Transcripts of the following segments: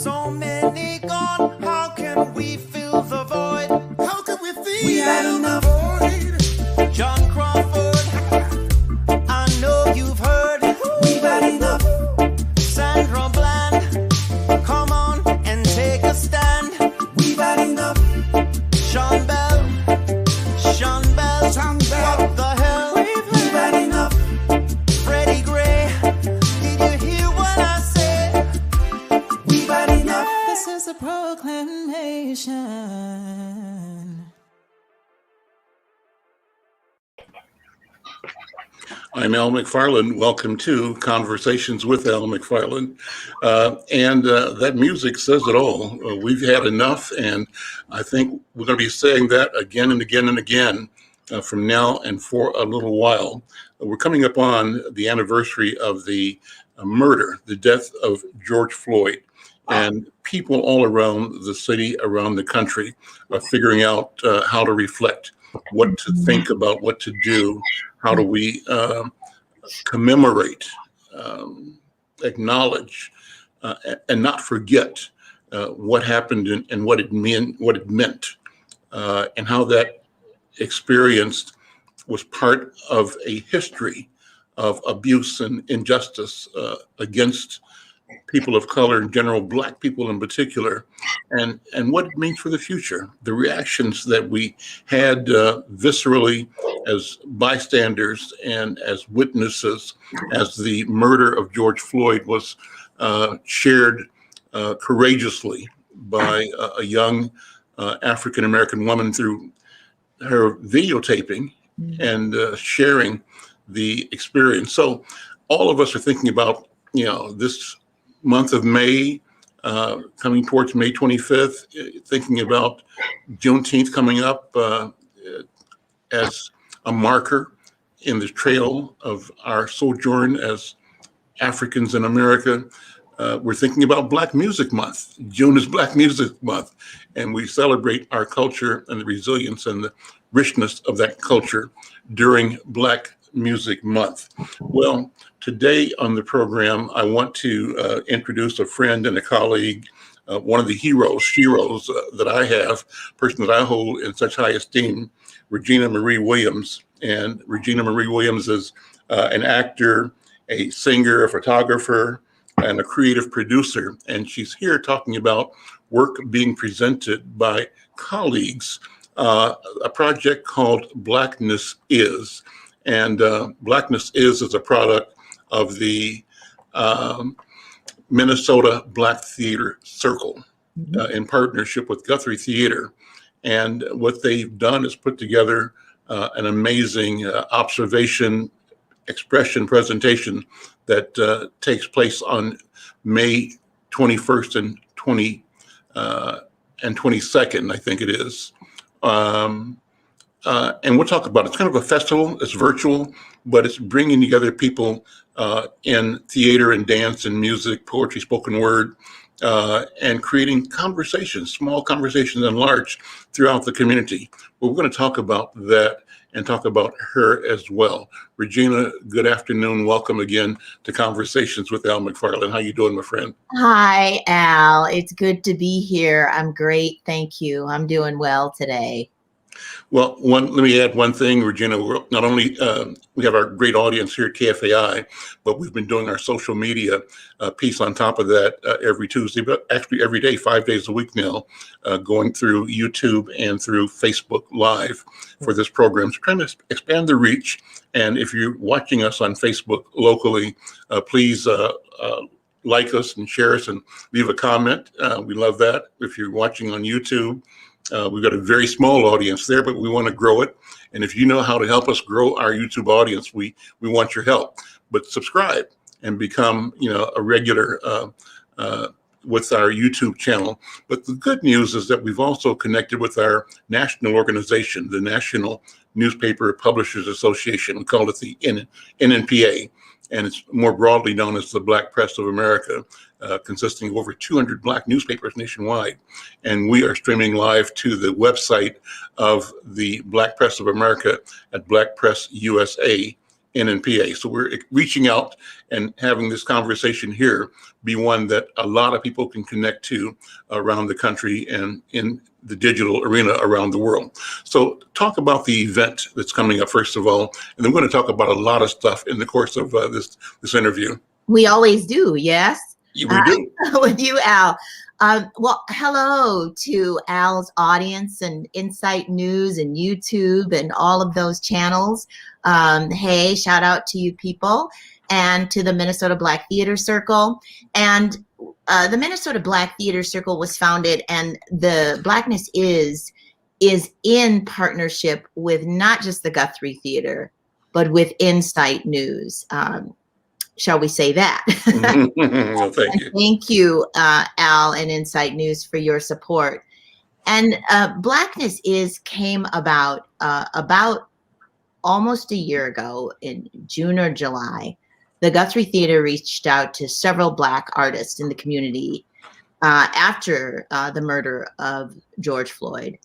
So many gone, how can we fill the void? How can we feel? We had enough. Void. John Crawford, I know you've heard. We've had enough. Sandra Bland, come on and take a stand. We've had enough. Sean Bell, what the hell? We've had enough. Freddie Gray, did you hear what I said? We've had enough. This is a proclamation. I'm Al McFarlane. Welcome to Conversations with Al McFarlane. That music says it all. We've had enough, and I think we're going to be saying that again and again and again from now and for a little while. We're coming up on the anniversary of the murder, the death of George Floyd. And people all around the city, around the country, are figuring out how to reflect, what to think about, what to do. How do we commemorate, acknowledge, and not forget what happened and what it meant, and how that experience was part of a history of abuse and injustice against people of color in general, Black people in particular, and what it means for the future. The reactions that we had viscerally as bystanders and as witnesses as the murder of George Floyd was shared courageously by a young African-American woman through her videotaping and sharing the experience. So all of us are thinking about, this month of May, coming towards May 25th, thinking about Juneteenth coming up as a marker in the trail of our sojourn as Africans in America. We're thinking about Black Music Month. June is Black Music Month, and we celebrate our culture and the resilience and the richness of that culture during Black Music Month. Well, today on the program, I want to introduce a friend and a colleague, one of the heroes that I have, person that I hold in such high esteem, Regina Marie Williams. And Regina Marie Williams is an actor, a singer, a photographer, and a creative producer. And she's here talking about work being presented by colleagues, a project called Blackness Is. And Blackness is a product of the Minnesota Black Theater Circle in partnership with Guthrie Theater. And what they've done is put together an amazing observation, expression presentation that takes place on May 21st and 22nd, I think it is. And we'll talk about it. It's kind of a festival. It's virtual, but it's bringing together people in theater and dance and music, poetry, spoken word, and creating conversations, small conversations and large throughout the community. Well, we're going to talk about that and talk about her as well. Regina, good afternoon. Welcome again to Conversations with Al McFarlane. How you doing, my friend? Hi, Al. It's good to be here. I'm great. Thank you. I'm doing well today. Well, let me add one thing, Regina. We're not only we have our great audience here at KFAI, but we've been doing our social media piece on top of that every Tuesday, but actually every day, 5 days a week now, going through YouTube and through Facebook Live for this program. So trying to expand the reach. And if you're watching us on Facebook locally, please like us and share us and leave a comment. We love that. If you're watching on YouTube, we've got a very small audience there, but we want to grow it. And if you know how to help us grow our YouTube audience, we want your help. But subscribe and become, a regular with our YouTube channel. But the good news is that we've also connected with our national organization, the National Newspaper Publishers Association. We call it the NNPA. And it's more broadly known as the Black Press of America, consisting of over 200 Black newspapers nationwide. And we are streaming live to the website of the Black Press of America at Black Press USA in PA. So we're reaching out and having this conversation here be one that a lot of people can connect to around the country and in the digital arena around the world. So talk about the event that's coming up first of all, and then we're going to talk about a lot of stuff in the course of this interview. We always do, yes? We do. With you, Al. Well, hello to Al's audience and Insight News and YouTube and all of those channels. Hey, shout out to you people and to the Minnesota Black Theater Circle. And the Minnesota Black Theater Circle was founded, and the Blackness is in partnership with not just the Guthrie Theater, but with Insight News. Shall we say that? Well, thank you. Thank you, Al and Insight News, for your support. And Blackness came about almost a year ago in June or July. The Guthrie Theater reached out to several Black artists in the community after the murder of George Floyd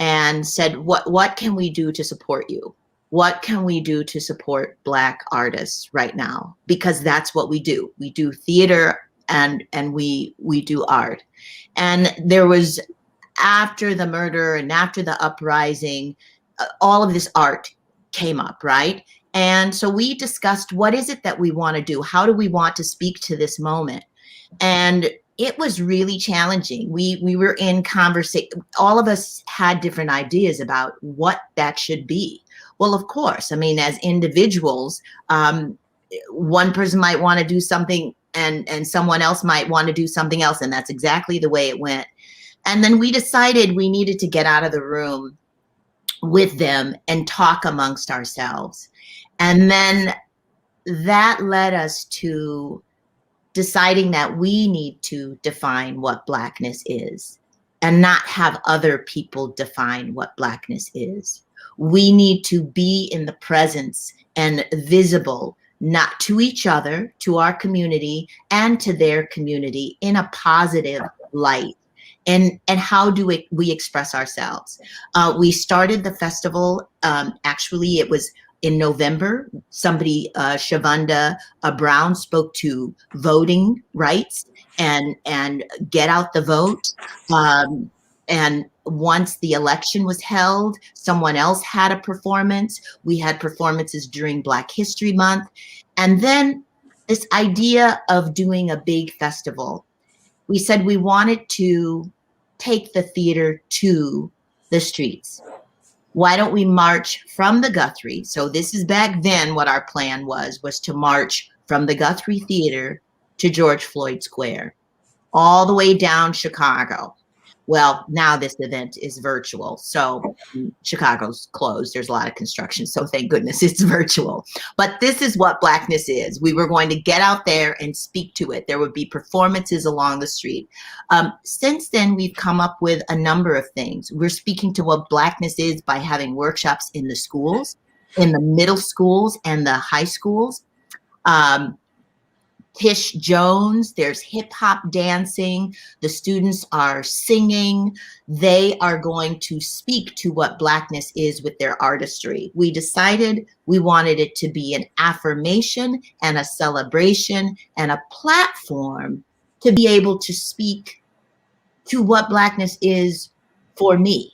and said, what can we do to support you? What can we do to support Black artists right now? Because that's what we do. We do theater and we do art. And there was, after the murder and after the uprising, all of this art came up, right? And so we discussed, what is it that we want to do? How do we want to speak to this moment? And it was really challenging. We were in conversation. All of us had different ideas about what that should be. Well, of course, I mean, as individuals, one person might want to do something and someone else might want to do something else. And that's exactly the way it went. And then we decided we needed to get out of the room with them and talk amongst ourselves. And then that led us to deciding that we need to define what Blackness is and not have other people define what Blackness is. We need to be in the presence and visible, not to each other, to our community and to their community in a positive light. And how do we express ourselves? We started the festival, actually it was in November. Somebody, Shavonda Brown, spoke to voting rights and get out the vote. And once the election was held, someone else had a performance. We had performances during Black History Month. And then this idea of doing a big festival, we said we wanted to take the theater to the streets. Why don't we march from the Guthrie? So this is back then what our plan was to march from the Guthrie Theater to George Floyd Square, all the way down Chicago. Well, now this event is virtual. So Chicago's closed. There's a lot of construction. So thank goodness it's virtual. But this is what Blackness is. We were going to get out there and speak to it. There would be performances along the street. Since then, we've come up with a number of things. We're speaking to what Blackness is by having workshops in the schools, in the middle schools and the high schools. Tish Jones, there's hip hop dancing, the students are singing, they are going to speak to what Blackness is with their artistry. We decided we wanted it to be an affirmation and a celebration and a platform to be able to speak to what Blackness is for me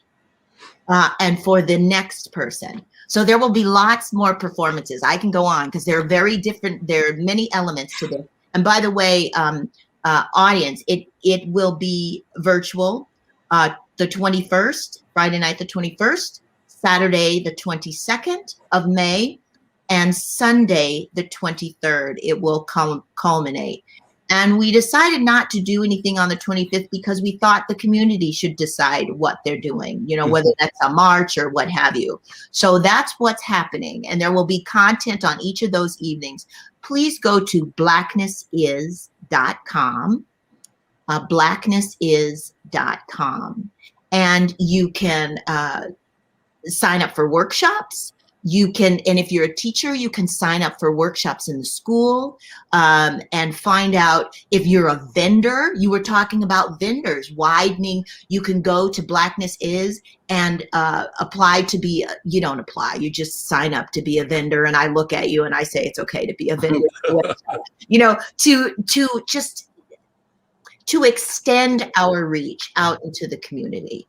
and for the next person. So there will be lots more performances. I can go on because they're very different. There are many elements to this. And by the way, audience, it will be virtual the 21st, Friday night, the 21st, Saturday, the 22nd of May, and Sunday, the 23rd. It will culminate. And we decided not to do anything on the 25th because we thought the community should decide what they're doing, you know, whether that's a march or what have you. So that's what's happening. And there will be content on each of those evenings. Please go to blacknessis.com, blacknessis.com, and you can sign up for workshops. You can, and if you're a teacher, you can sign up for workshops in the school, and find out. If you're a vendor, you were talking about vendors widening. You can go to Blackness is and apply to be. You don't apply. You just sign up to be a vendor. And I look at you and I say it's okay to be a vendor. You know, to just to extend our reach out into the community.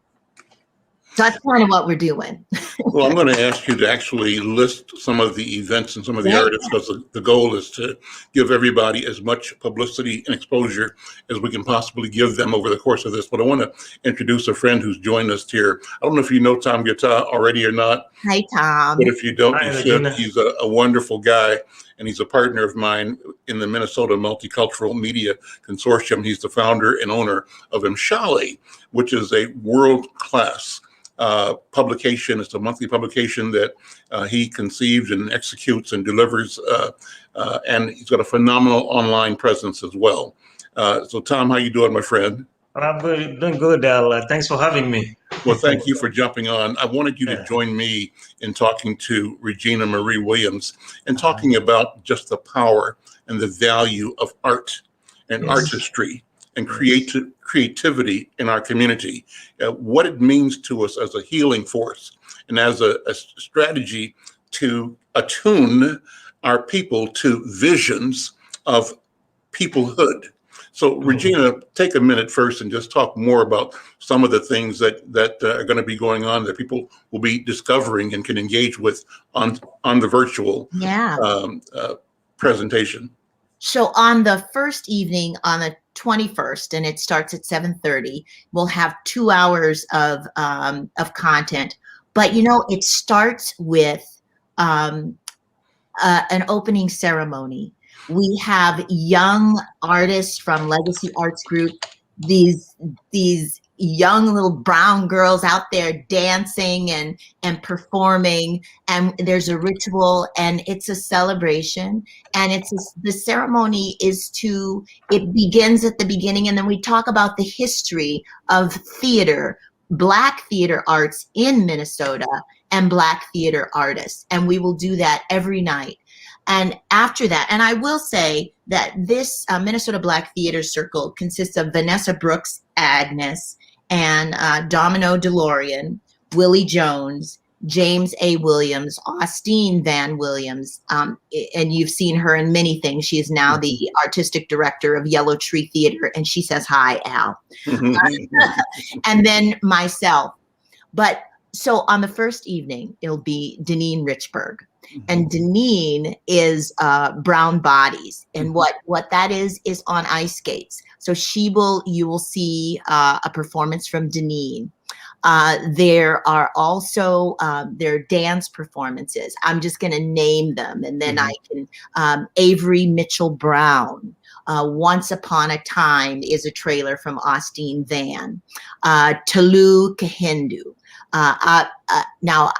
So that's kind of what we're doing. Well, I'm going to ask you to actually list some of the events and some of the artists, because the goal is to give everybody as much publicity and exposure as we can possibly give them over the course of this. But I want to introduce a friend who's joined us here. I don't know if you know Tom Guitar already or not. Hi, Tom. But if you don't, Hi, you should. Regina. He's a wonderful guy, and he's a partner of mine in the Minnesota Multicultural Media Consortium. He's the founder and owner of McFarlane, which is a world-class publication. It's a monthly publication that he conceives and executes and delivers, and he's got a phenomenal online presence as well. So, Tom, how you doing, my friend? I'm doing good, Al. Thanks for having me. Well, thank you for jumping on. I wanted you to join me in talking to Regina Marie Williams and talking about just the power and the value of art and artistry and creativity in our community, what it means to us as a healing force and as a strategy to attune our people to visions of peoplehood. So, Regina, take a minute first and just talk more about some of the things that are going to be going on that people will be discovering and can engage with on the virtual presentation. So on the first evening, on the 21st, and it starts at 7:30, we'll have 2 hours of content. But you know, it starts with an opening ceremony. We have young artists from Legacy Arts Group, these young little brown girls out there dancing and performing, and there's a ritual and it's a celebration, and the ceremony it begins at the beginning, and then we talk about the history of theater, Black theater arts in Minnesota, and Black theater artists, and we will do that every night. And after that, and I will say that this Minnesota Black Theater Circle consists of Vanessa Brooks Agnes and Domino DeLorean, Willie Jones, James A. Williams, Austin Van Williams, and you've seen her in many things. She is now the artistic director of Yellow Tree Theater, and she says, hi, Al. And then myself. But so on the first evening, it'll be Deneen Richburg. And Deneen is Brown Bodies, and what that is on ice skates. So you will see a performance from Deneen. There are also their dance performances. I'm just going to name them, and then I can. Avery Mitchell Brown. Once Upon a Time is a trailer from Austin Van. Tolu Kahindu. Now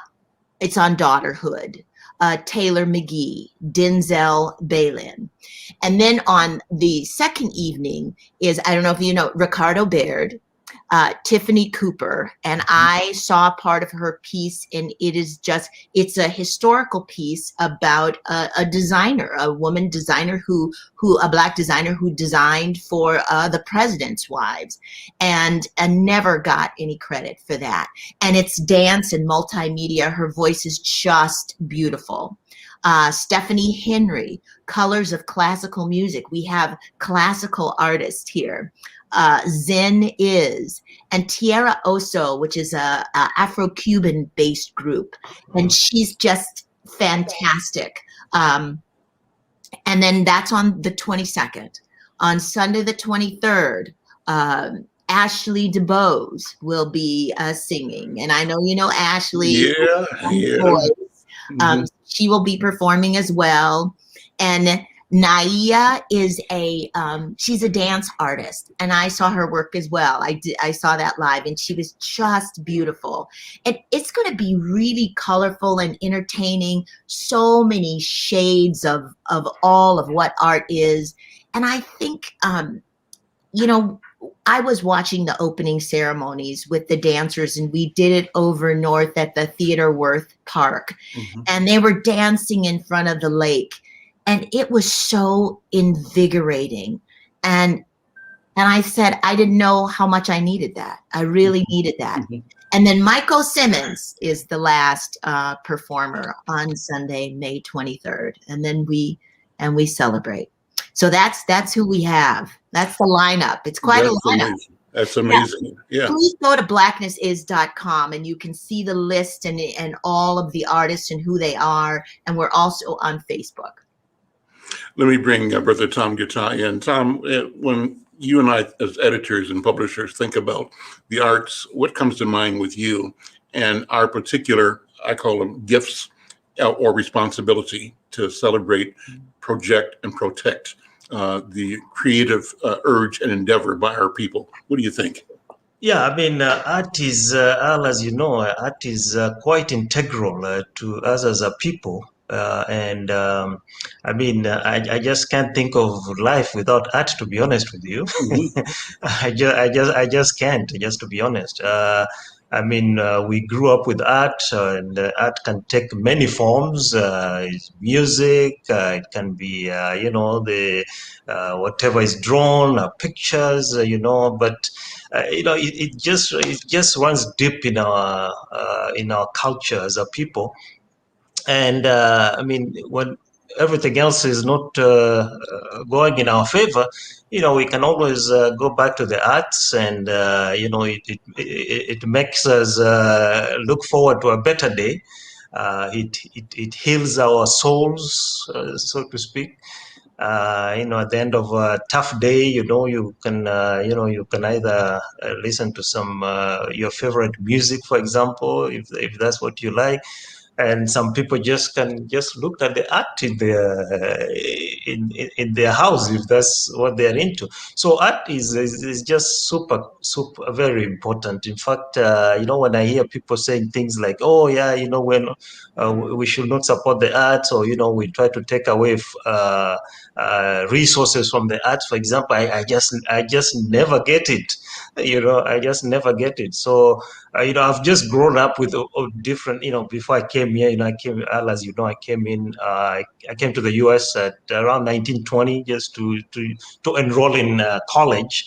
it's on Daughterhood. Taylor McGee, Denzel Balin. And then on the second evening is, I don't know if you know, Ricardo Baird, Tiffany Cooper, and I saw part of her piece, and it's a historical piece about a designer, a woman designer a Black designer who designed for the president's wives, and never got any credit for that. And it's dance and multimedia. Her voice is just beautiful. Stephanie Henry, Colors of Classical Music. We have classical artists here. Zen Is, and Tierra Oso, which is a Afro-Cuban based group, and she's just fantastic. And then that's on the 22nd. On Sunday the 23rd, Ashley DeBose will be singing, and I know you know Ashley. She will be performing as well. And Naiya is she's a dance artist, and I saw her work as well. I saw that live, and she was just beautiful. And it's going to be really colorful and entertaining. So many shades of all of what art is. And I think, I was watching the opening ceremonies with the dancers, and we did it over north at the Theodore Worth Park, and they were dancing in front of the lake, and it was so invigorating. And I said, I didn't know how much I needed that. I really needed that. And then Michael Simmons is the last performer on Sunday, May 23rd. And then we celebrate. So that's who we have. That's the lineup. It's quite a lineup. Amazing. That's amazing. Yeah. Please go to blacknessis.com and you can see the list and all of the artists and who they are. And we're also on Facebook. Let me bring Brother Tom Gittai in. Tom, when you and I as editors and publishers think about the arts, what comes to mind with you and our particular, I call them gifts or responsibility to celebrate, project, and protect the creative urge and endeavor by our people? What do you think? Yeah, I mean, art is, Al, as you know, art is quite integral to us as a people. I mean, I just can't think of life without art, to be honest with you. I just can't, just to be honest. I mean, we grew up with art, and art can take many forms. It's music, it can be, the whatever is drawn, pictures, but it just runs deep in our culture as a people. And I mean, when everything else is not going in our favor, we can always go back to the arts, and it makes us look forward to a better day. It heals our souls, so to speak. At the end of a tough day, you can either listen to some your favorite music, for example, if that's what you like. And some people can look at the art in their house if that's what they're into. So art is just super very important. In fact, when I hear people saying things like, "Oh yeah, when we should not support the arts," or we try to take away resources from the arts, for example, I just never get it. I just never get it. So I've just grown up with different, before I came here, I came to the US at around 1920 just to enroll in college,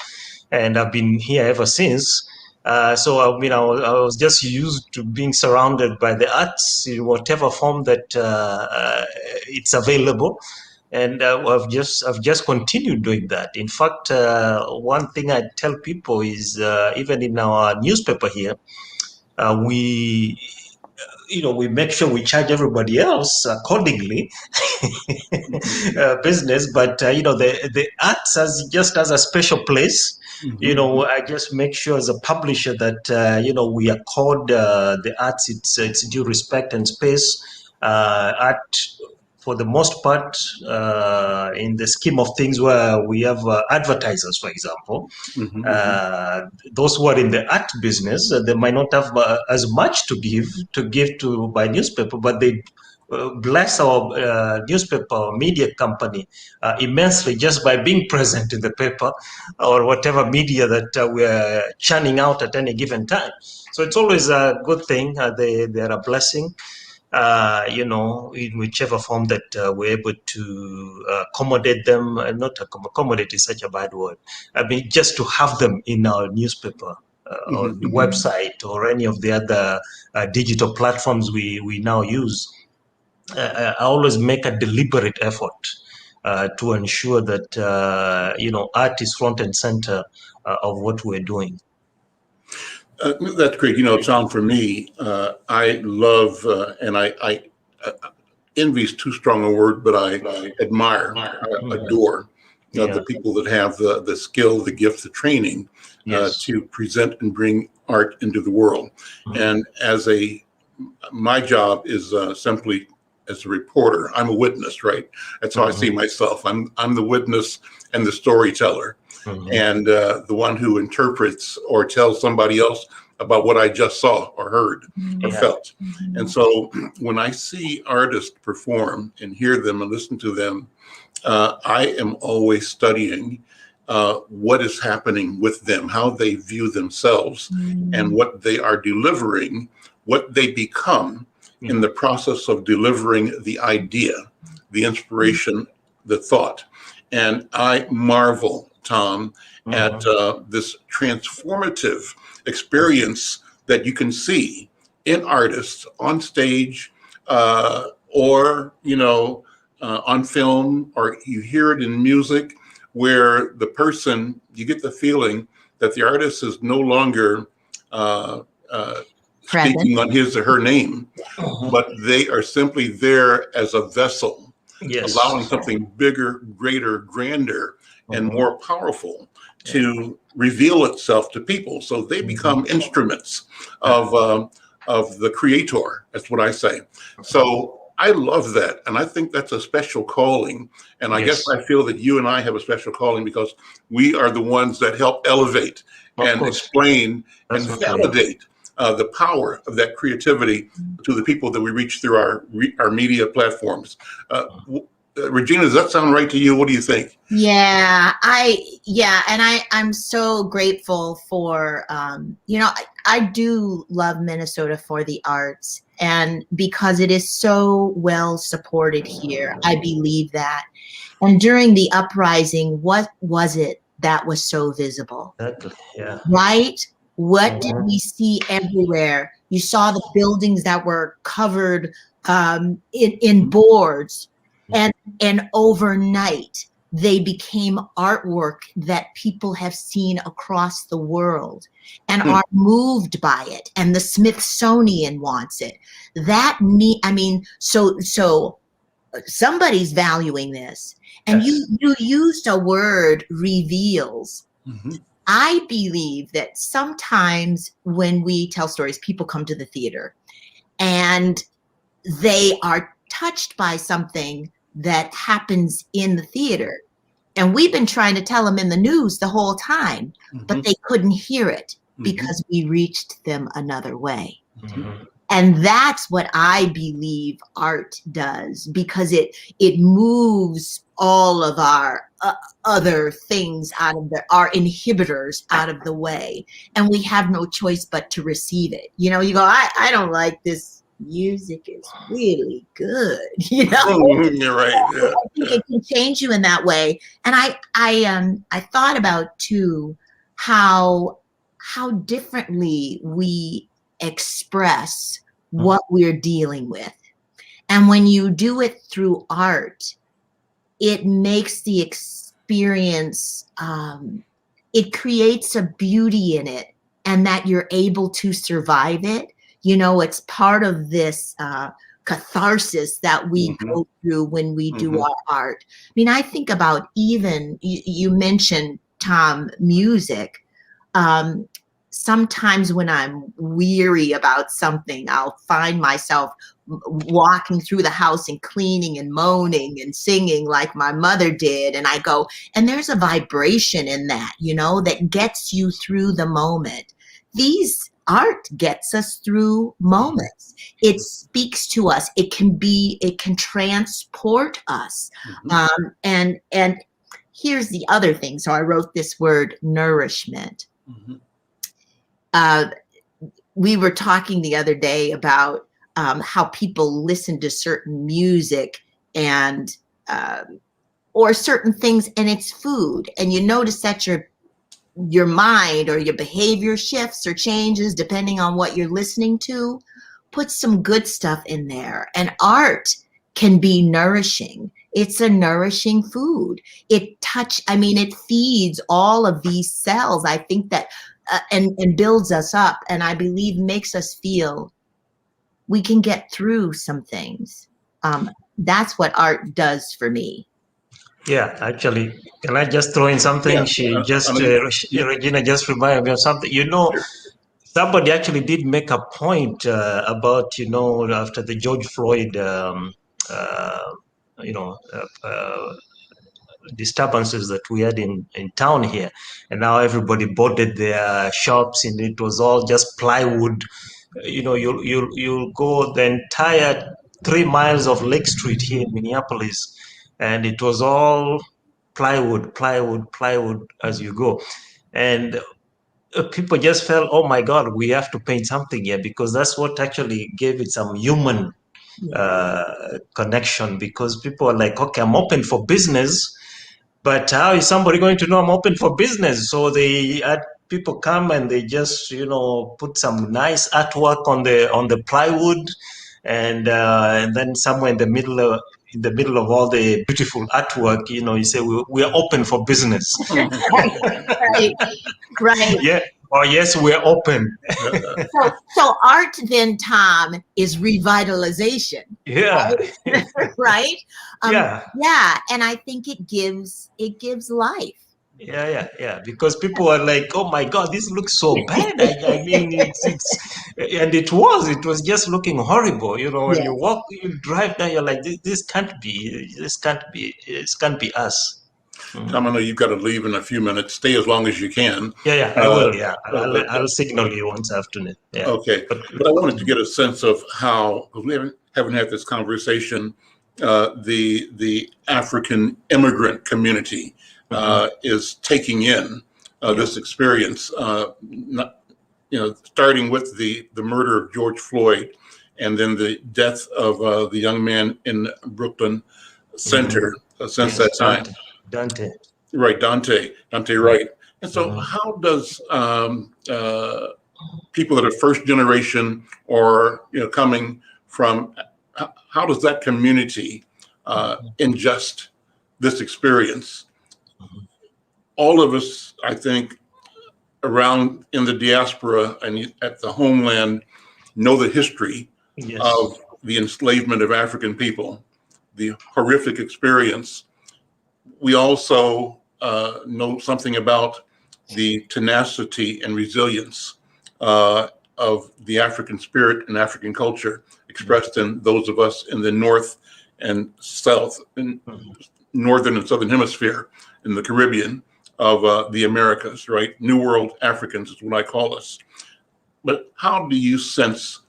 and I've been here ever since. So I mean, I was just used to being surrounded by the arts in whatever form that it's available. And I've just continued doing that. In fact, one thing I tell people is even in our newspaper here, we make sure we charge everybody else accordingly, business. But the arts as a special place. I just make sure as a publisher that we accord the arts its due respect and space. Art, for the most part, in the scheme of things, where we have advertisers, for example, those who are in the art business, they might not have as much to give to by newspaper, but they bless our newspaper media company immensely just by being present in the paper or whatever media that we're churning out at any given time. So it's always a good thing. They're a blessing. In whichever form that we're able to accommodate them. Not accommodate is such a bad word. I mean, just to have them in our newspaper or the website or any of the other digital platforms we now use. I always make a deliberate effort to ensure that art is front and center of what we're doing. That's great. Tom, for me, I love, and I envy is too strong a word, but I admire, adore the people that have the skill, the gift, the training to present and bring art into the world. And my job is simply as a reporter. I'm a witness, right? That's how I see myself. I'm the witness and the storyteller. And the one who interprets or tells somebody else about what I just saw or heard or felt. And so when I see artists perform and hear them and listen to them, I am always studying what is happening with them, how they view themselves, and what they are delivering, what they become in the process of delivering the idea, the inspiration, the thought. And I marvel, Tom, at this transformative experience that you can see in artists on stage, or on film, or you hear it in music, where the person, you get the feeling that the artist is no longer speaking on his or her name, but they are simply there as a vessel, allowing something bigger, greater, grander, and more powerful to reveal itself to people. So they become instruments of the creator. That's what I say. So I love that. And I think that's a special calling. And I guess I feel that you and I have a special calling because we are the ones that help elevate and explain and validate the power of that creativity to the people that we reach through our media platforms. Regina, does that sound right to you? What do you think? Yeah, I'm so grateful for, I do love Minnesota for the arts, and because it is so well supported here, I believe that. And during the uprising, what was it that was so visible? Exactly. Yeah. Right? What did we see everywhere? You saw the buildings that were covered in boards, and overnight they became artwork that people have seen across the world and are moved by it. And the Smithsonian wants it. So somebody's valuing this. And you used a word, reveals. I believe that sometimes when we tell stories, people come to the theater and they are touched by something that happens in the theater. And we've been trying to tell them in the news the whole time, but they couldn't hear it because we reached them another way. And that's what I believe art does, because it moves all of our other things out of our inhibitors out of the way. And we have no choice but to receive it. You go, I don't like this. Music is really good, You're right. Yeah. I think it can change you in that way. And I thought about too how differently we express what we're dealing with. And when you do it through art, it makes the experience, it creates a beauty in it, and that you're able to survive it. It's part of this catharsis that we go through when we do our art. I mean, I think about even, you mentioned, Tom, music. Sometimes when I'm weary about something, I'll find myself walking through the house and cleaning and moaning and singing like my mother did. And I go, and there's a vibration in that, that gets you through the moment. Art gets us through moments. It speaks to us. It can transport us. And here's the other thing. So I wrote this word, nourishment. We were talking the other day about how people listen to certain music and or certain things, and it's food. And you notice that your mind or your behavior shifts or changes depending on what you're listening to. Put some good stuff in there. And art can be nourishing. It's a nourishing food. It feeds all of these cells. I think that and builds us up, and I believe makes us feel we can get through some things. That's what art does for me. Yeah, actually, can I just throw in something? Yeah. Regina just reminded me of something. Somebody actually did make a point about, after the George Floyd, disturbances that we had in town here, and now everybody boarded their shops, and it was all just plywood. You'll go the entire 3 miles of Lake Street here in Minneapolis, and it was all plywood as you go. And people just felt, oh my God, we have to paint something here, because that's what actually gave it some human connection, because people are like, okay, I'm open for business, but how is somebody going to know I'm open for business? So they had people come and they just, put some nice artwork on the plywood, and then somewhere in the middle of all the beautiful artwork, you say we are open for business. Right. Yeah. Oh yes, we're open. So art then, Tom, is revitalization. Yeah. Right? Yeah. Yeah, and I think it gives life. Yeah. Because people are like, oh my God, this looks so bad. I mean, it's and it was just looking horrible. When you drive down, you're like, this can't be us. Tom, I know you've got to leave in a few minutes. Stay as long as you can. Yeah, I will. Yeah, I'll signal you once afternoon. Yeah. Okay, but I wanted to get a sense of how, because we haven't had this conversation. The African immigrant community is taking in this experience. Starting with the murder of George Floyd, and then the death of the young man in Brooklyn Center. Since that time, Dante. Right, Dante Wright. And so, how does people that are first generation or coming from, how does that community ingest this experience? All of us, I think, around in the diaspora and at the homeland know the history of the enslavement of African people, the horrific experience. We also know something about the tenacity and resilience of the African spirit and African culture expressed in those of us in the North and South, in Northern and Southern Hemisphere, in the Caribbean of the Americas, right? New World Africans is what I call us. But how do you sense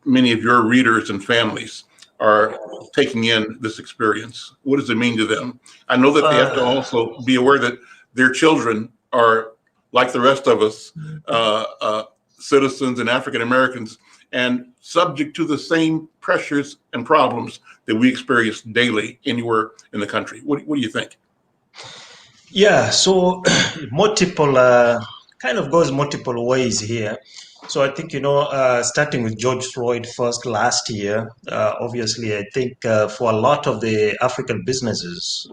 many of your readers and families are taking in this experience? What does it mean to them? I know that they have to also be aware that their children are, like the rest of us, citizens and African Americans, and subject to the same pressures and problems that we experience daily anywhere in the country. What do you think? Yeah, so multiple kind of goes multiple ways here. So I think, starting with George Floyd first last year, obviously, I think for a lot of the African businesses,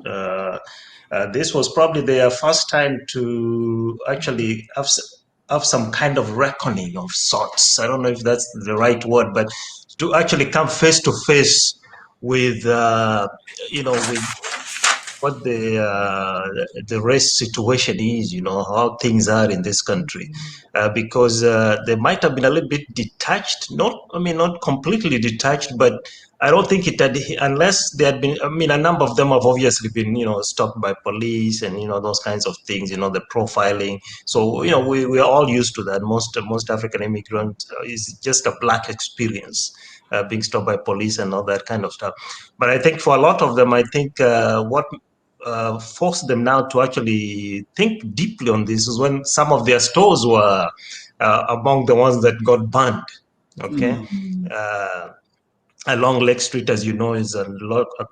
this was probably their first time to actually have some kind of reckoning of sorts. I don't know if that's the right word, but to actually come face to face with, with what the race situation is, how things are in this country, because they might have been a little bit detached, not completely detached, but I don't think it had, unless they had been, a number of them have obviously been, stopped by police and, those kinds of things, the profiling. So, we are all used to that. Most African immigrants is just a black experience. Being stopped by police and all that kind of stuff. But I think for a lot of them, I think what forced them now to actually think deeply on this is when some of their stores were among the ones that got banned. Okay. Along Lake Street, as you know, is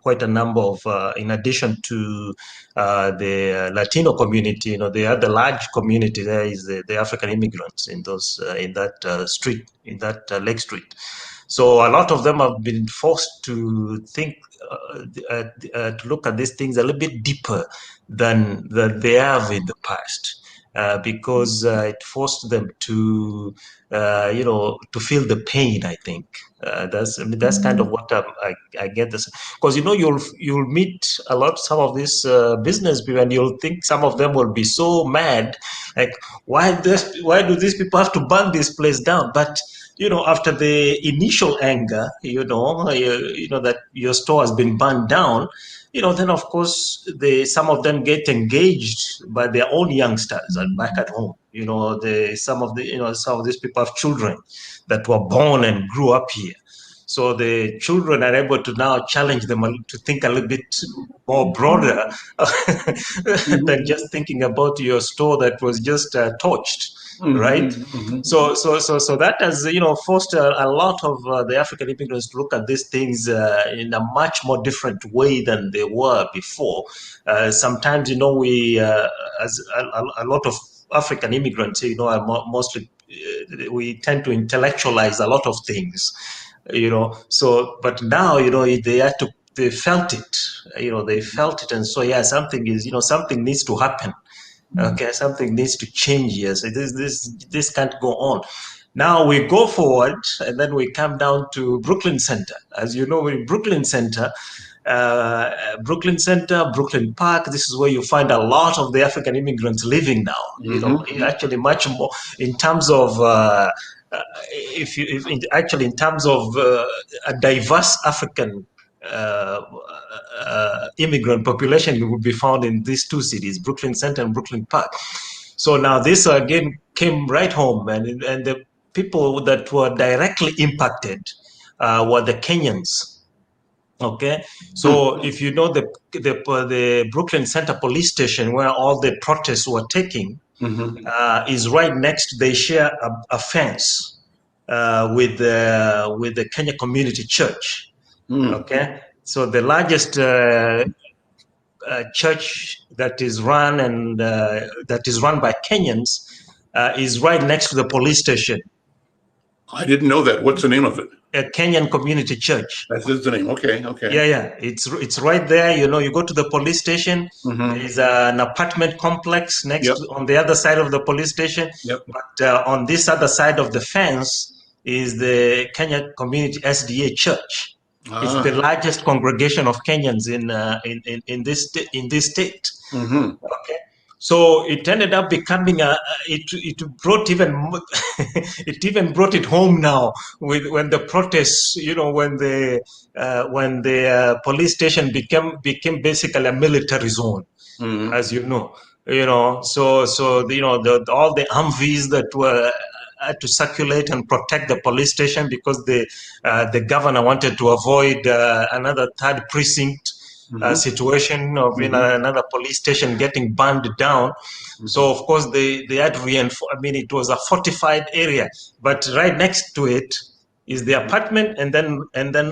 quite a number of, in addition to the Latino community, the other large community there is the African immigrants in that street, in that Lake Street. So a lot of them have been forced to think, to look at these things a little bit deeper than they have in the past. Because it forced them to, to feel the pain. I think that's kind of what I get this, because you'll meet some of these business people, and you'll think some of them will be so mad, like why do these people have to burn this place down? But after the initial anger, that your store has been burned down, then of course some of them get engaged by their own youngsters back at home. Some of these people have children that were born and grew up here. So the children are able to now challenge them to think a little bit more broader than just thinking about your store that was just torched, right? So that has forced a lot of the African immigrants to look at these things in a much more different way than they were before. Sometimes we as a lot of African immigrants are mostly we tend to intellectualize a lot of things, so but now they felt it, they felt it, and so something is something needs to happen. Okay, something needs to change here. So this can't go on. Now we go forward, and then we come down to Brooklyn Center. As you know, in Brooklyn Center, Brooklyn Park, this is where you find a lot of the African immigrants living now. Actually much more in terms of in terms of a diverse African immigrant population, you would be found in these two cities, Brooklyn Center and Brooklyn Park. So now this again came right home, and the people that were directly impacted were the Kenyans. Okay, so if you know the Brooklyn Center police station where all the protests were taking is right next. They share a fence with the Kenya Community Church. Okay, so the largest church that is run by Kenyans is right next to the police station. I didn't know that. What's the name of it? A Kenyan Community Church. That's the name. Okay. Yeah. It's right there. You go to the police station. There's an apartment complex next on the other side of the police station. But on this other side of the fence is the Kenya Community SDA Church. It's the largest congregation of Kenyans in this state. Okay. So it ended up becoming it brought even it even brought it home now when the protests, when the police station became basically a military zone, as you know. So all the Humvees that were had to circulate and protect the police station because the governor wanted to avoid another third precinct situation of another police station getting burned down. So of course they had to reinforce. I mean, it was a fortified area, but right next to it is the apartment, and then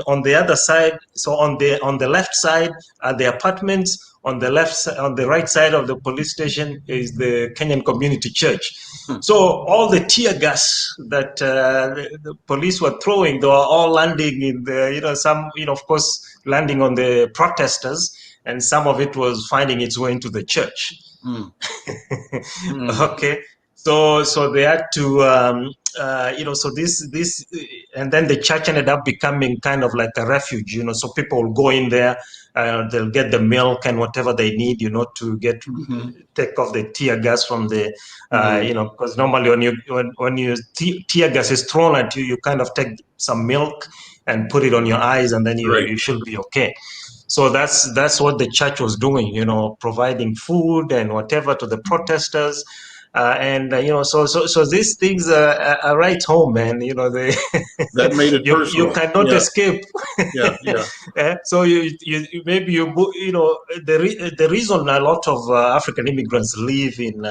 on the other side, so on the left side are the apartments. On the right side of the police station is the Kenyan Community Church. So all the tear gas that the police were throwing, they were all landing in the, some, of course, landing on the protesters, and some of it was finding its way into the church. Okay. So they had to, so this, and then the church ended up becoming kind of like a refuge, so people will go in there, they'll get the milk and whatever they need, to take off the tear gas from the, because normally when you tear gas is thrown at you, you kind of take some milk and put it on your eyes, and then you should be okay. So that's what the church was doing, providing food and whatever to the protesters. So these things are right home, man. That made it personal. You cannot escape. So the reason a lot of African immigrants live in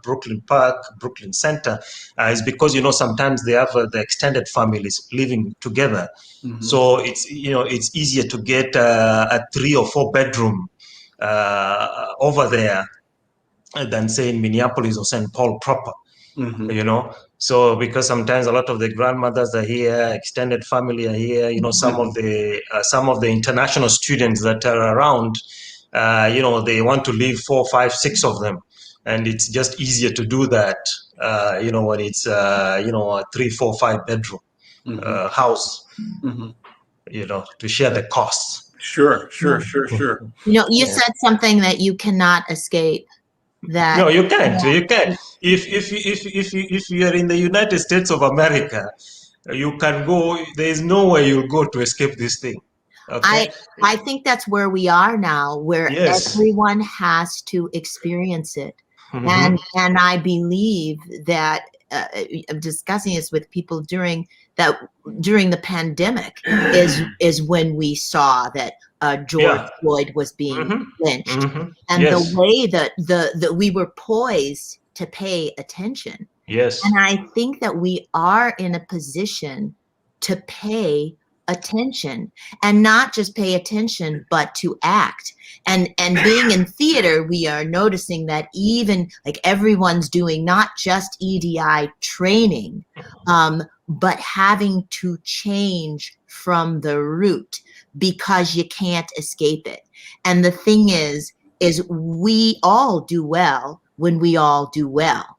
Brooklyn Park, Brooklyn Center, is because sometimes they have the extended families living together. So it's easier to get a 3 or 4 bedroom over there than say in Minneapolis or St. Paul proper, So because sometimes a lot of the grandmothers are here, extended family are here, some of the international students that are around, they want to live 4, 5, 6 of them, and it's just easier to do that, when it's a 3, 4, 5 bedroom house, to share the costs. Sure. You said something that you cannot escape. No, you can't. You can't. If you are in the United States of America, you can go. There is nowhere you'll go to escape this thing. Okay? I think that's where we are now, where everyone has to experience it. And I believe that I'm discussing this with people during the pandemic is when we saw that George Floyd was being lynched, and Yes. the way that we were poised to pay attention. Yes. And I think that we are in a position to pay attention, and not just pay attention, but to act. And being in theater, we are noticing that even like everyone's doing not just EDI training, but having to change from the root, because you can't escape it. And the thing is we all do well when we all do well.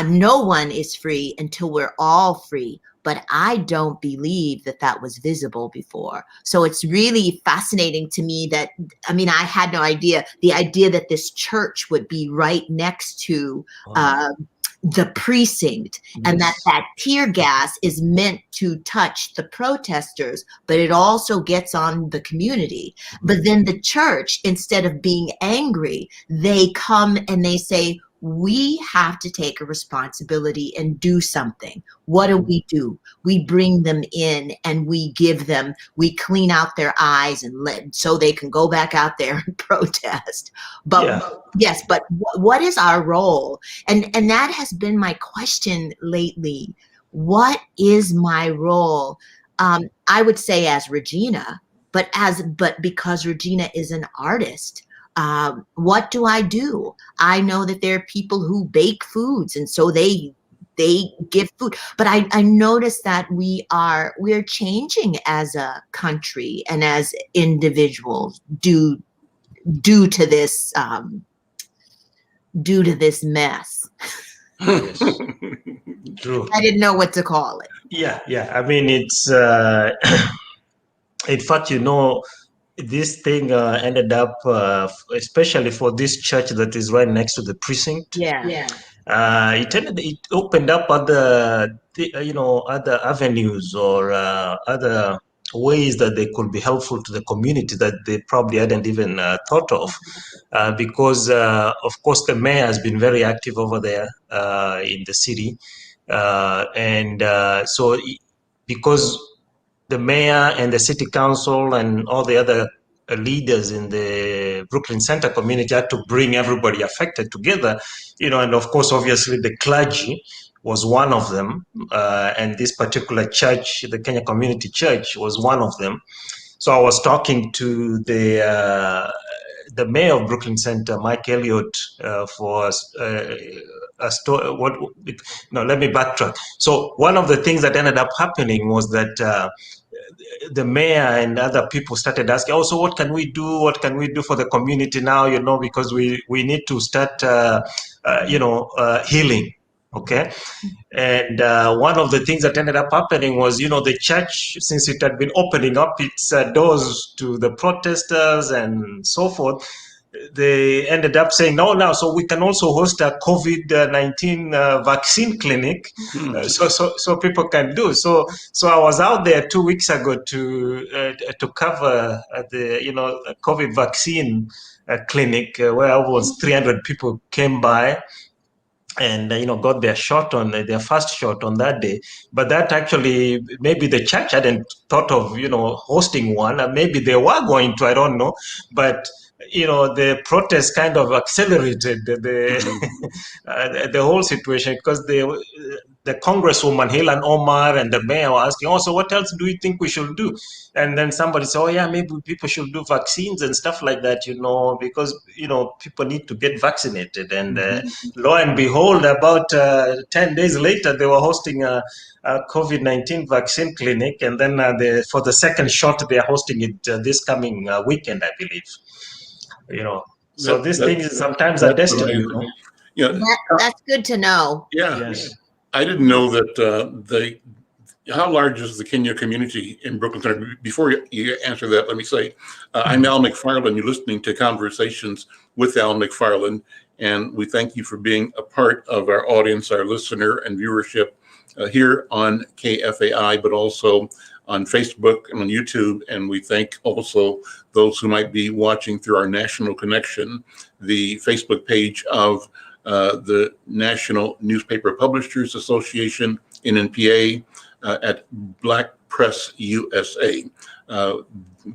No one is free until we're all free. But I don't believe that was visible before. So it's really fascinating to me that, I mean, I had no idea, the idea that this church would be right next to the precinct, and that tear gas is meant to touch the protesters, but it also gets on the community. But then the church, instead of being angry, they come and they say, we have to take a responsibility and do something. What do? We bring them in and we clean out their eyes and so they can go back out there and protest. But yes, but what is our role? And that has been my question lately. What is my role? I would say as Regina, but because Regina is an artist, what do? I know that there are people who bake foods, and so they give food. But I noticed that we're changing as a country and as individuals due to this mess. Yes. True. I didn't know what to call it. Yeah. I mean, it's in fact, this thing ended up, especially for this church that is right next to the precinct. Yeah. It opened up other avenues or other ways that they could be helpful to the community that they probably hadn't even thought of, because of course the mayor has been very active over there in the city, and so because the mayor and the city council and all the other leaders in the Brooklyn Center community had to bring everybody affected together, and of course, obviously, the clergy was one of them, and this particular church, the Kenya Community Church, was one of them. So I was talking to the mayor of Brooklyn Center, Mike Elliott, for a story. Let me backtrack. So one of the things that ended up happening was that the mayor and other people started asking, oh, so what can we do? What can we do for the community now? Because we need to start, healing. Okay. And one of the things that ended up happening was, the church, since it had been opening up its doors to the protesters and so forth, they ended up saying, no, now, so we can also host a COVID-19 vaccine clinic, so people can do. So I was out there 2 weeks ago to cover the COVID vaccine clinic, where almost 300 people came by and got their first shot on that day. But that actually, maybe the church hadn't thought of hosting one, and maybe they were going to, I don't know, but the protest kind of accelerated the whole situation, because the Congresswoman Helen Omar and the mayor were asking, oh, so what else do you think we should do? And then somebody said, oh yeah, maybe people should do vaccines and stuff like that, because people need to get vaccinated. And lo and behold, about 10 days later, they were hosting a COVID-19 vaccine clinic, and then for the second shot, they are hosting it this coming weekend, I believe. So these things sometimes are destiny. That's good to know. Yeah. Yes. I didn't know that how large is the Kenya community in Brooklyn Center? Before you answer that, let me say, I'm Al McFarlane. You're listening to Conversations with Al McFarlane, and we thank you for being a part of our audience, our listener and viewership here on KFAI, but also on Facebook and on YouTube. And we thank also those who might be watching through our National Connection, the Facebook page of the National Newspaper Publishers Association, NNPA, at Black Press USA.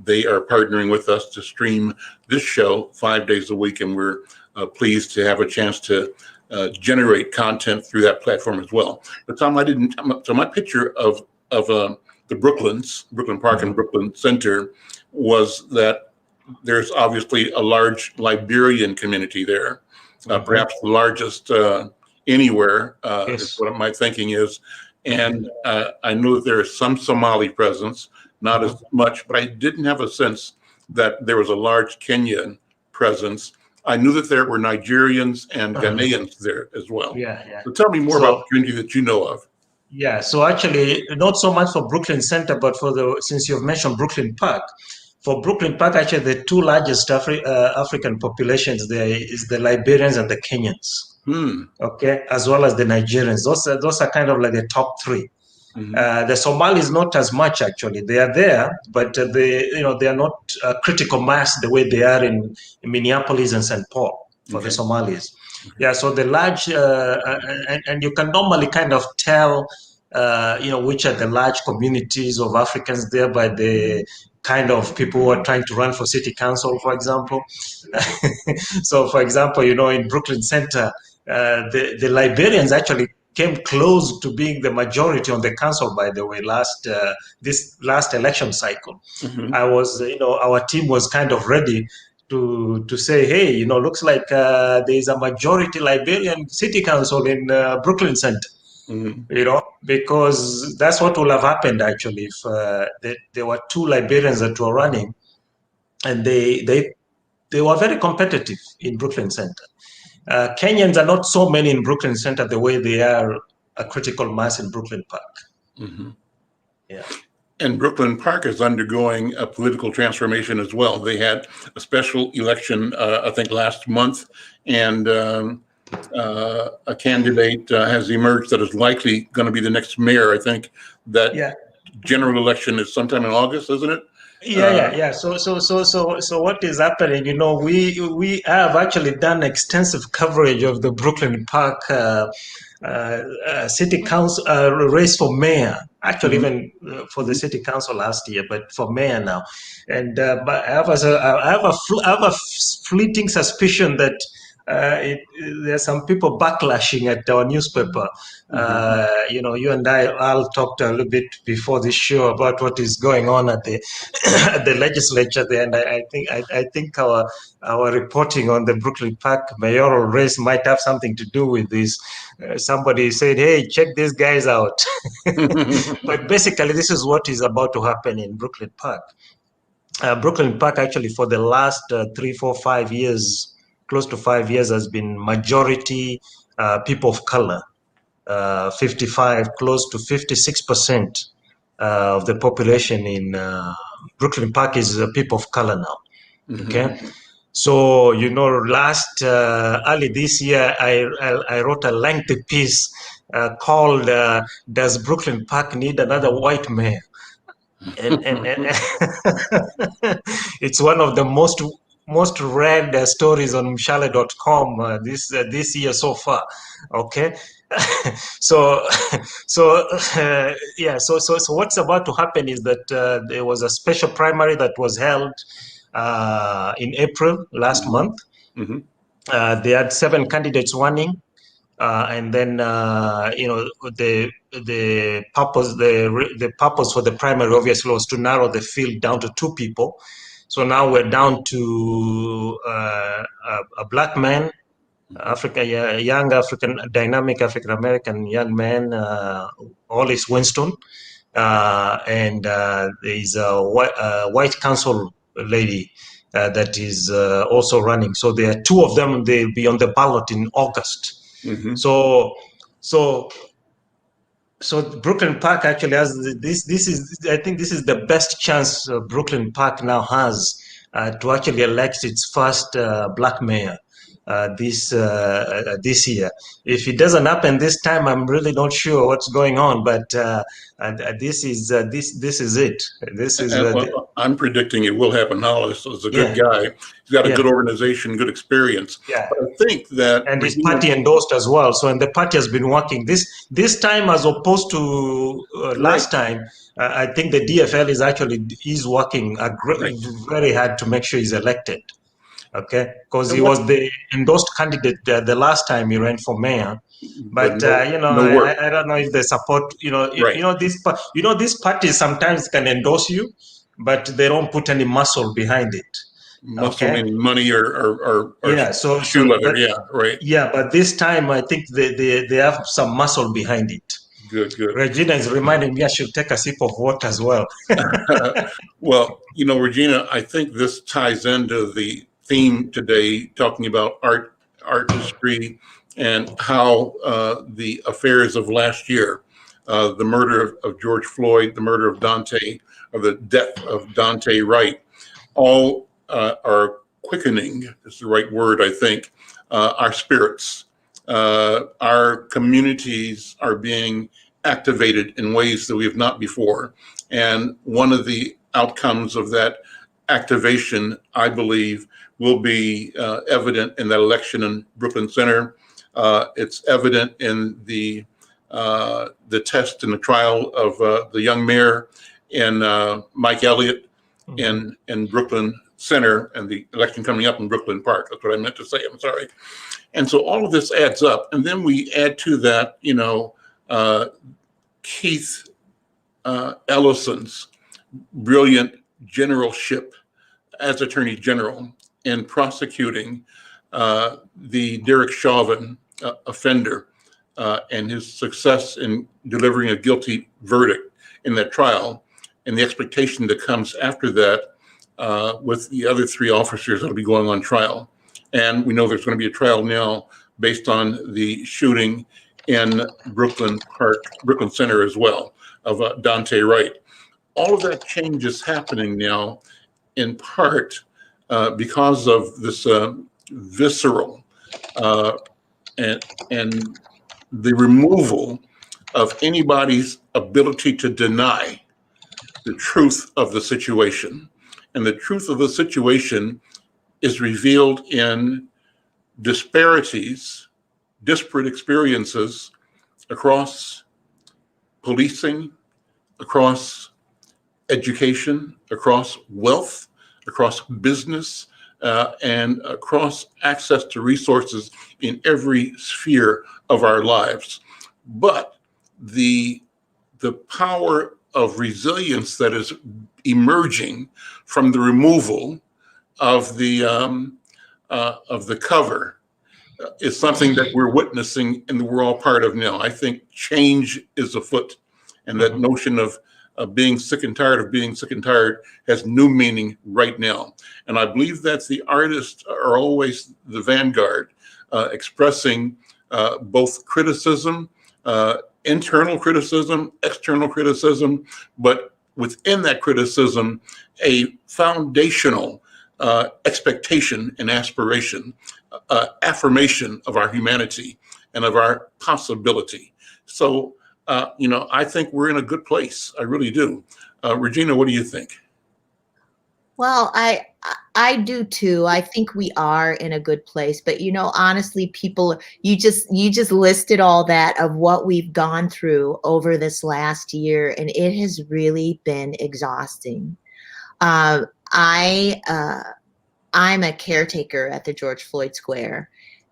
They are partnering with us to stream this show 5 days a week, and we're pleased to have a chance to generate content through that platform as well. But Tom, so my picture of the Brooklyn Park and Brooklyn Center was that there's obviously a large Liberian community there, perhaps the largest anywhere, is what my thinking is. And I know that there is some Somali presence, not as much, but I didn't have a sense that there was a large Kenyan presence. I knew that there were Nigerians and Ghanaians there as well. So tell me more about the community that you know of. Yeah, so actually, not so much for Brooklyn Center, but since you've mentioned Brooklyn Park, for Brooklyn Park, actually, the two largest African populations there is the Liberians and the Kenyans. Okay, as well as the Nigerians. Those are kind of like the top three. The Somalis not as much actually. They are there, but they are not critical mass the way they are in Minneapolis and St. Paul for the Somalis. Yeah, so the large and you can normally kind of tell which are the large communities of Africans there by the kind of people who are trying to run for city council, for example. So, for example, in Brooklyn Center, the Liberians actually came close to being the majority on the council, by the way, this last election cycle. I was, our team was kind of ready to say, hey, looks like there is a majority Liberian city council in Brooklyn Center. Because that's what will have happened actually if there were two Liberians that were running, and they were very competitive in Brooklyn Center. Kenyans are not so many in Brooklyn Center the way they are a critical mass in Brooklyn Park. Yeah. And Brooklyn Park is undergoing a political transformation as well. They had a special election, I think, last month, and a candidate has emerged that is likely going to be the next mayor. I think that general election is sometime in August, isn't it? Yeah. So what is happening? We have actually done extensive coverage of the Brooklyn Park city council race for mayor. Actually, even for the city council last year, but for mayor now. And but I have a fleeting suspicion that there's some people backlashing at our newspaper. You and I'll talked a little bit before this show about what is going on at the at the legislature there, and I think our reporting on the Brooklyn Park mayoral race might have something to do with this. Somebody said, "Hey, check these guys out," but basically, this is what is about to happen in Brooklyn Park. Brooklyn Park, actually, for the last 3, 4, 5 years. Close to 5 years has been majority people of color, 55, close to 56% of the population in Brooklyn Park is people of color now. Okay, so last early this year, I wrote a lengthy piece called "Does Brooklyn Park Need Another White Mayor?" and it's one of the most read stories on mshale.com this year so far. Okay. So what's about to happen is that there was a special primary that was held in April last month. They had 7 candidates running, and then the purpose for the primary obviously was to narrow the field down to 2 people. So now we're down to a black man, young African, dynamic African-American young man, Hollis Winston, and there's a white council lady that is also running. So there are 2 of them. They'll be on the ballot in August. So Brooklyn Park actually has I think this is the best chance Brooklyn Park now has to actually elect its first black mayor. this year. If it doesn't happen this time, I'm really not sure what's going on. But this is it. This is Well, I'm predicting it will happen. Hollis is a good yeah, guy. He's got a yeah, good organization, good experience. yeah. But I think that And his Regina, party endorsed as well. So, and the party has been working this time as opposed to right, last time. I think the DFL is working right. very hard to make sure he's elected. Okay, because And he what, was the endorsed candidate the last time he ran for mayor. but But no work. I don't know if they support. Right. These parties sometimes can endorse you, but they don't put any muscle behind it. Muscle Okay. meaning money or Yeah. shoe leather. Yeah. Right. But this time I think they have some muscle behind it. Good. Good. Regina is reminding me I should take a sip of water as well. Well, Regina, I think this ties into the theme today, talking about artistry, and how the affairs of last year, the murder of George Floyd, the murder of Dante, or the death of Dante Wright, all are quickening, is the right word, I think, our spirits. Our communities are being activated in ways that we have not before. And one of the outcomes of that activation, I believe, will be evident in that election in Brooklyn Center. It's evident in the test and the trial of the young mayor and Mike Elliott in Brooklyn Center, and the election coming up in Brooklyn Park. That's what I meant to say. I'm sorry. And so all of this adds up. And then we add to that, Keith Ellison's brilliant generalship as Attorney General in prosecuting the Derek Chauvin offender and his success in delivering a guilty verdict in that trial, and the expectation that comes after that with the other three officers that will be going on trial. And we know there's going to be a trial now based on the shooting in Brooklyn Center as well, of Dante Wright. All of that change is happening now in part because of this visceral and the removal of anybody's ability to deny the truth of the situation. And the truth of the situation is revealed in disparities, disparate experiences across policing, across education, across wealth, across business, and across access to resources in every sphere of our lives. But the power of resilience that is emerging from the removal of the cover is something that we're witnessing and that we're all part of now. I think change is afoot, and that notion of being sick and tired of being sick and tired has new meaning right now. And I believe that the artists are always the vanguard, expressing both criticism, internal criticism, external criticism, but within that criticism, a foundational expectation and aspiration, affirmation of our humanity and of our possibility. So, I think we're in a good place. I really do. Regina, what do you think? Well, I do too. I think we are in a good place, but honestly, people, you just listed all that of what we've gone through over this last year, and it has really been exhausting. I'm a caretaker at the George Floyd Square,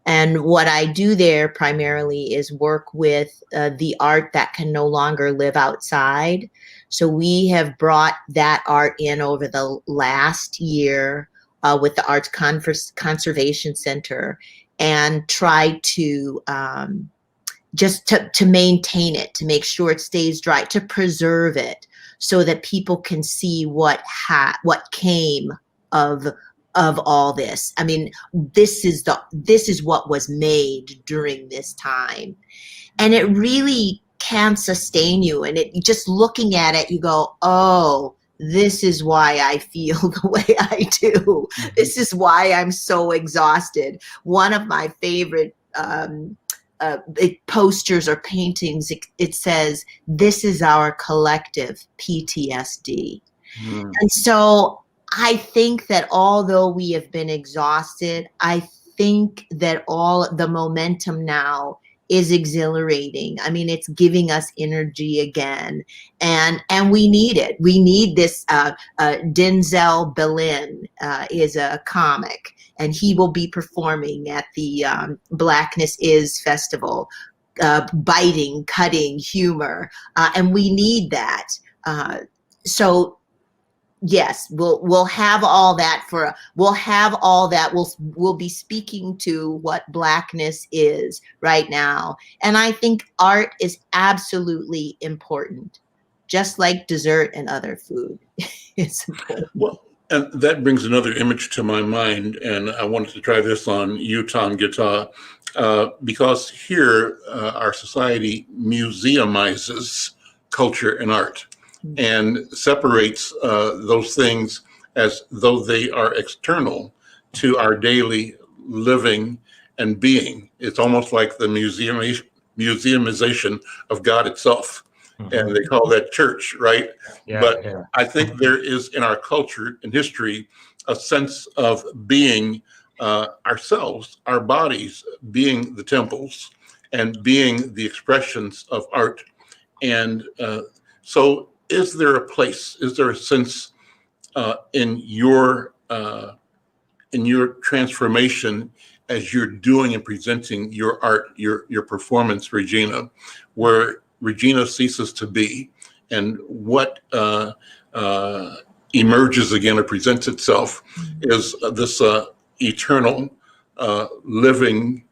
and what I do there primarily is work with the art that can no longer live outside. So we have brought that art in over the last year with the Arts Conservation Center, and tried to just to maintain it, to make sure it stays dry, to preserve it, so that people can see what came of all this. I mean, this is what was made during this time, and it really can sustain you. And it, just looking at it, you go, oh, this is why I feel the way I do. This is why I'm so exhausted. One of my favorite posters or paintings, it says, "This is our collective PTSD." And so I think that although we have been exhausted, I think that all the momentum now is exhilarating. I mean, it's giving us energy again, and we need it. We need this. Denzel Bellin is a comic, and he will be performing at the Blackness Is Festival, biting, cutting humor, and we need that. So yes, we'll have all that we'll be speaking to what Blackness is right now. And I think art is absolutely important, just like dessert and other food. It's important. Well, and that brings another image to my mind, and I wanted to try this on you, Tom Guitar, because here our society museumizes culture and art and separates those things as though they are external to our daily living and being. It's almost like the museumization of God itself. And they call that church, right? But I think there is in our culture and history a sense of being ourselves, our bodies being the temples and being the expressions of art. And so is there a place, is there a sense in your transformation as you're doing and presenting your art, your performance, Regina, where Regina ceases to be, and what emerges again or presents itself is this eternal living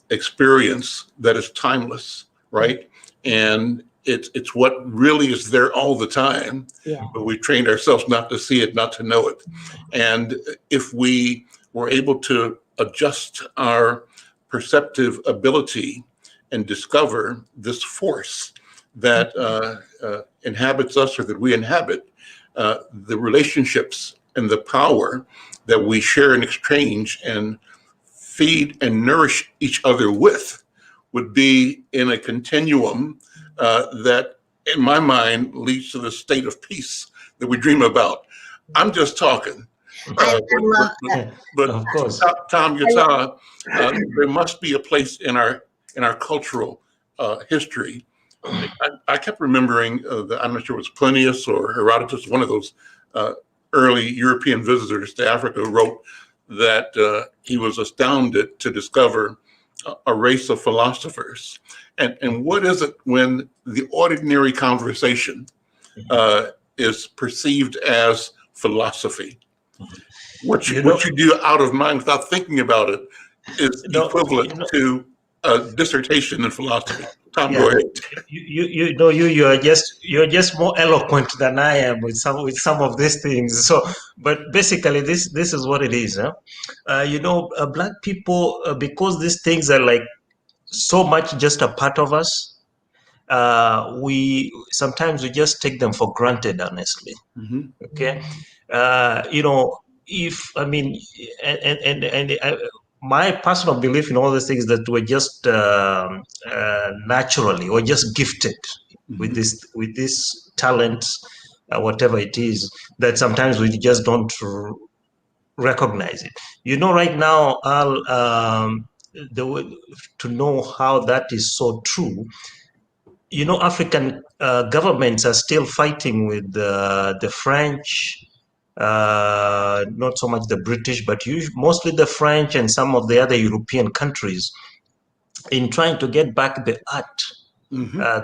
experience that is timeless, right? And it's what really is there all the time, but we trained ourselves not to see it, not to know it. And if we were able to adjust our perceptive ability and discover this force that inhabits us or that we inhabit, the relationships and the power that we share and exchange and feed and nourish each other with would be in a continuum that, in my mind, leads to the state of peace that we dream about. I'm just talking. I love that. But of course, Tom Guitar, there must be a place in our cultural history. I kept remembering that, I'm not sure it was Plinius or Herodotus, one of those early European visitors to Africa, wrote that he was astounded to discover a race of philosophers. And what is it when the ordinary conversation is perceived as philosophy? What you do out of mind without thinking about it is equivalent to a dissertation in philosophy. Tom, go ahead. You're just more eloquent than I am with some of these things. So, but basically, this is what it is. Black people, because these things are like so much just a part of us. We sometimes just take them for granted, honestly. Okay, my personal belief in all these things that we're just naturally or just gifted with this talent, whatever it is, that sometimes we just don't recognize it. Right now, to know how that is so true, African governments are still fighting with the French, not so much the British, but mostly the French and some of the other European countries, in trying to get back the art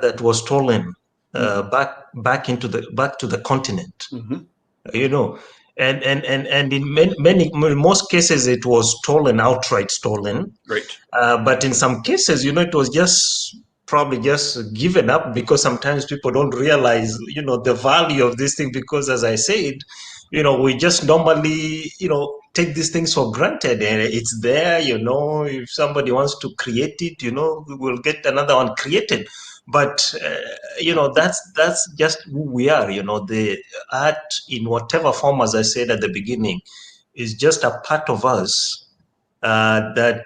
that was stolen back to the continent. And in most cases it was outright stolen. Right. But in some cases, it was probably just given up, because sometimes people don't realize, the value of this thing, because as I said, we just normally, take these things for granted, and it's there, if somebody wants to create it, we'll get another one created. But that's just who we are. The art, in whatever form, as I said at the beginning, is just a part of us that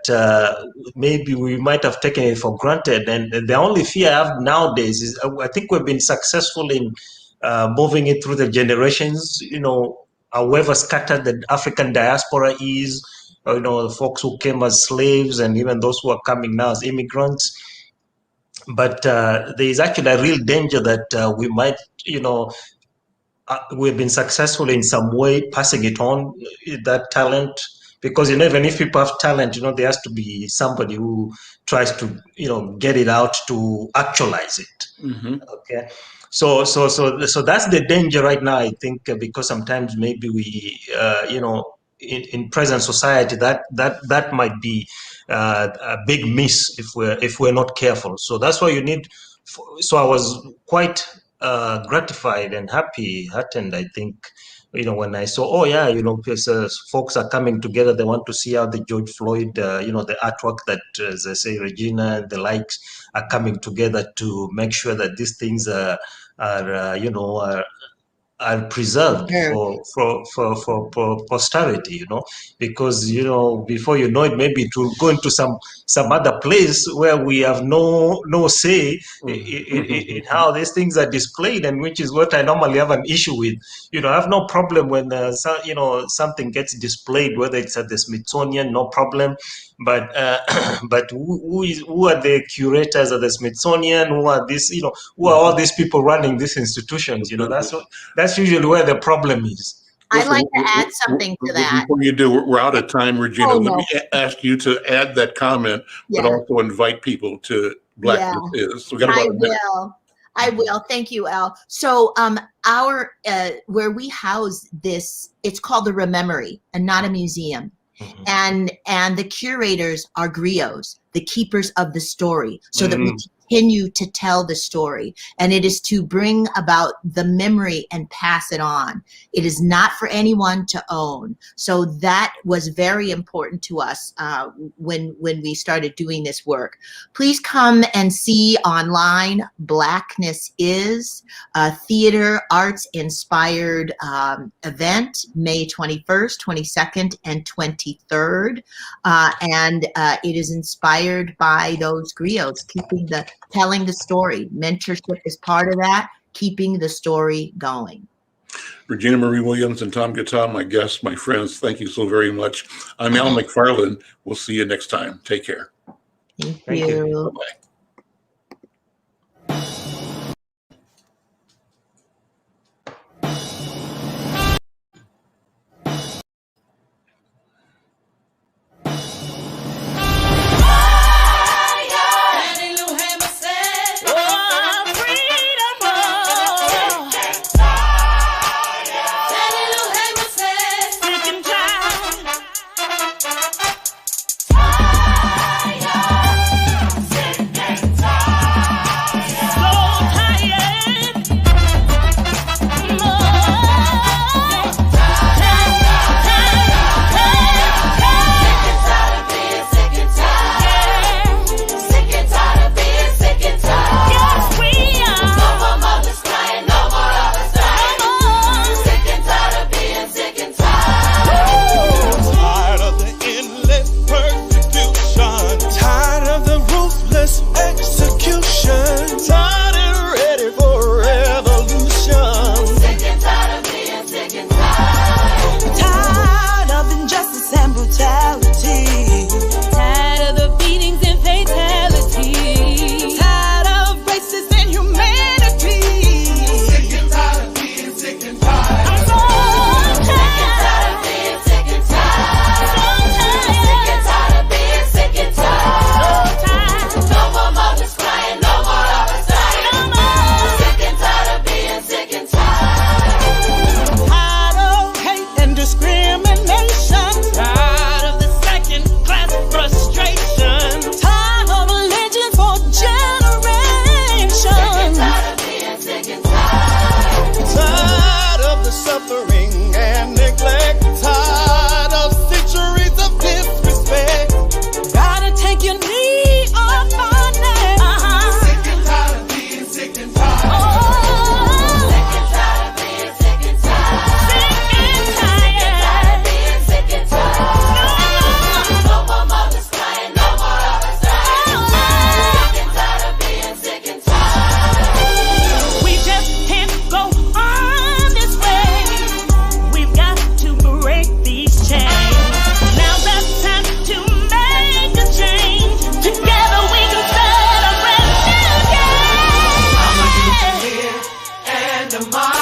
maybe we might have taken it for granted. And the only fear I have nowadays is I think we've been successful in moving it through the generations. However scattered the African diaspora is, the folks who came as slaves and even those who are coming now as immigrants. But there is actually a real danger that we might, we've been successful in some way passing it on, that talent. Because, even if people have talent, there has to be somebody who tries to, get it out to actualize it. Mm-hmm. Okay. So that's the danger right now, I think, because sometimes maybe we, in present society, that might be a big miss if we're not careful. So that's why you need. So I was quite gratified and happy, heartened, I think, when I saw, folks are coming together. They want to see how the George Floyd, the artwork that, as I say, Regina and the likes are coming together to make sure that these things are preserved for posterity, because before you know it, maybe it will go into some other place where we have no say in how these things are displayed, and which is what I normally have an issue with. I have no problem when something gets displayed, whether it's at the Smithsonian, no problem. But who are the curators at the Smithsonian? Who are these? Who are all these people running these institutions? That's usually where the problem is. I'd like to add something to that. Before you do, we're out of time, Regina. Let me ask you to add that comment, but also invite people to Blackness Is. So we got about a minute. I will. Thank you, Al. So our where we house this, it's called the Rememory and not a museum. Mm-hmm. And the curators are griots, the keepers of the story, so that we continue to tell the story. And it is to bring about the memory and pass it on. It is not for anyone to own. So that was very important to us when we started doing this work. Please come and see online. Blackness Is a theater arts inspired event, May 21st, 22nd, and 23rd. And it is inspired by those griots, telling the story. Mentorship is part of that, keeping the story going. Regina Marie Williams and Tom Guitar, my guests, my friends, thank you so very much. I'm Al McFarlane. We'll see you next time. Take care. Thank you. Bye-bye. Gotta take your knee off my neck. Sick and tired of tomorrow.